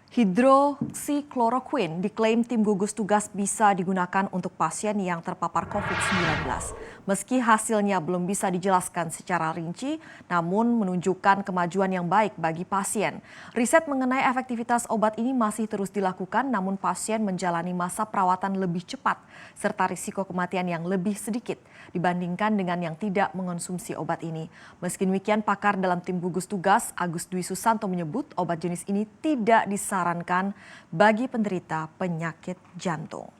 Hidroksikloroquine diklaim tim gugus tugas bisa digunakan untuk pasien yang terpapar COVID-19. Meski hasilnya belum bisa dijelaskan secara rinci, namun menunjukkan kemajuan yang baik bagi pasien. Riset mengenai efektivitas obat ini masih terus dilakukan, namun pasien menjalani masa perawatan lebih cepat, serta risiko kematian yang lebih sedikit dibandingkan dengan yang tidak mengonsumsi obat ini. Meski demikian, pakar dalam tim gugus tugas, Agus Dwi Susanto menyebut obat jenis ini tidak disarankan bagi penderita penyakit jantung.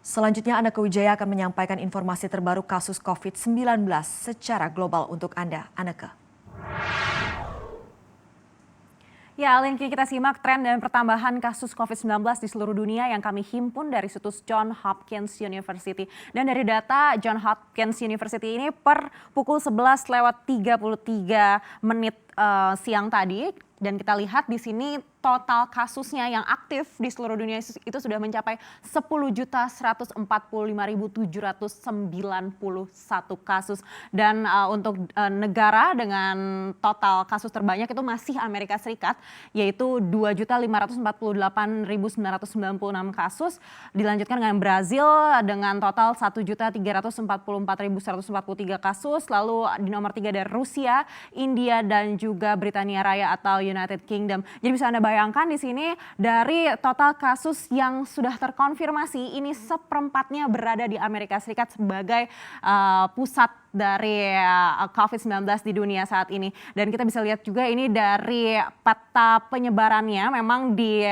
Selanjutnya, Aneka Wijaya akan menyampaikan informasi terbaru kasus COVID-19 secara global untuk Anda. Aneka. Ya, Alin, kita simak tren dan pertambahan kasus COVID-19 di seluruh dunia yang kami himpun dari situs Johns Hopkins University. Dan dari data Johns Hopkins University ini per pukul 11:33 siang tadi, dan kita lihat di sini total kasusnya yang aktif di seluruh dunia itu sudah mencapai 10.145.791 kasus. Dan untuk negara dengan total kasus terbanyak itu masih Amerika Serikat, yaitu 2.548.996 kasus. Dilanjutkan dengan Brazil dengan total 1.344.143 kasus. Lalu di nomor 3 ada Rusia, India, dan juga Britania Raya atau United Kingdom. Jadi bisa Anda bayangkan di sini dari total kasus yang sudah terkonfirmasi, ini seperempatnya berada di Amerika Serikat sebagai pusat dari COVID-19 di dunia saat ini. Dan kita bisa lihat juga ini dari peta penyebarannya, memang di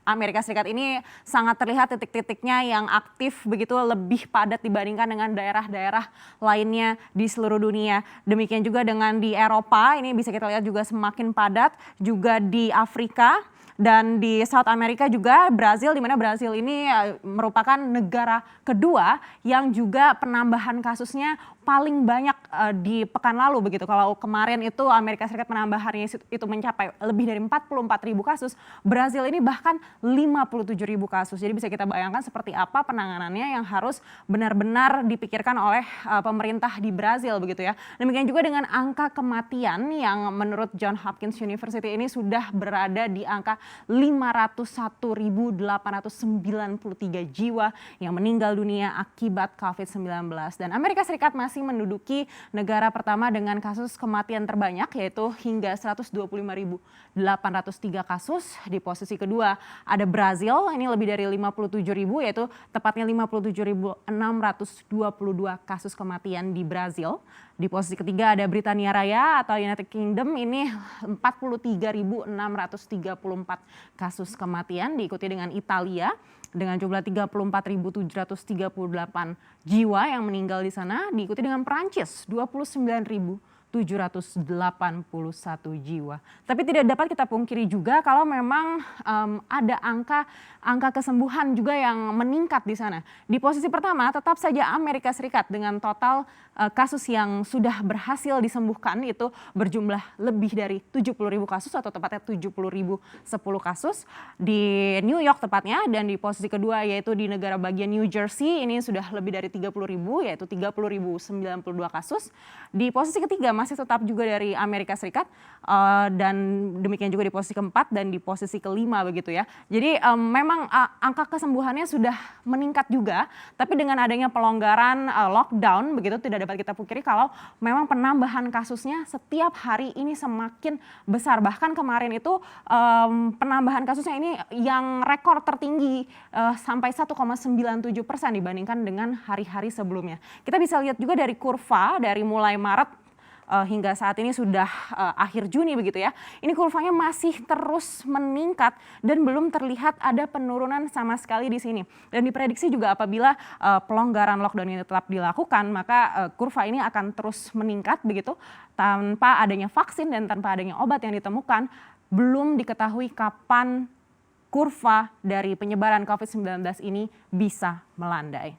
Amerika Serikat ini sangat terlihat titik-titiknya yang aktif begitu lebih padat dibandingkan dengan daerah-daerah lainnya di seluruh dunia. Demikian juga dengan di Eropa, ini bisa kita lihat juga semakin padat, juga di Afrika. Dan di South America juga Brazil, di mana Brazil ini merupakan negara kedua yang juga penambahan kasusnya paling banyak di pekan lalu begitu. Kalau kemarin itu Amerika Serikat penambahannya itu mencapai lebih dari 44.000 kasus, Brazil ini bahkan 57.000 kasus. Jadi bisa kita bayangkan seperti apa penanganannya yang harus benar-benar dipikirkan oleh pemerintah di Brazil begitu ya. Demikian juga dengan angka kematian yang menurut Johns Hopkins University ini sudah berada di angka 501.893 jiwa yang meninggal dunia akibat COVID-19. Dan Amerika Serikat masih menduduki negara pertama dengan kasus kematian terbanyak, yaitu hingga 125.803 kasus. Di posisi kedua ada Brazil, ini lebih dari 57.000, yaitu tepatnya 57.622 kasus kematian di Brazil. Di posisi ketiga ada Britania Raya atau United Kingdom, ini 43.634 kasus kematian, diikuti dengan Italia dengan jumlah 34.738 jiwa yang meninggal di sana, diikuti dengan Perancis 29.781 jiwa. Tapi tidak dapat kita pungkiri juga kalau memang ada angka kesembuhan juga yang meningkat di sana. Di posisi pertama tetap saja Amerika Serikat dengan total kasus yang sudah berhasil disembuhkan itu berjumlah lebih dari 70.000 kasus atau tepatnya 70.010 kasus di New York tepatnya. Dan di posisi kedua yaitu di negara bagian New Jersey, ini sudah lebih dari 30.000 yaitu 30.092 kasus. Di posisi ketiga masih tetap juga dari Amerika Serikat dan demikian juga di posisi keempat dan di posisi kelima begitu ya. Jadi memang angka kesembuhannya sudah meningkat juga, tapi dengan adanya pelonggaran lockdown begitu tidak dapat kita pungkiri kalau memang penambahan kasusnya setiap hari ini semakin besar. Bahkan kemarin itu penambahan kasusnya ini yang rekor tertinggi sampai 1,97% dibandingkan dengan hari-hari sebelumnya. Kita bisa lihat juga dari kurva dari mulai Maret hingga saat ini sudah akhir Juni begitu ya. Ini kurvanya masih terus meningkat dan belum terlihat ada penurunan sama sekali di sini. Dan diprediksi juga apabila pelonggaran lockdown ini tetap dilakukan, maka kurva ini akan terus meningkat begitu tanpa adanya vaksin dan tanpa adanya obat yang ditemukan. Belum diketahui kapan kurva dari penyebaran COVID-19 ini bisa melandai.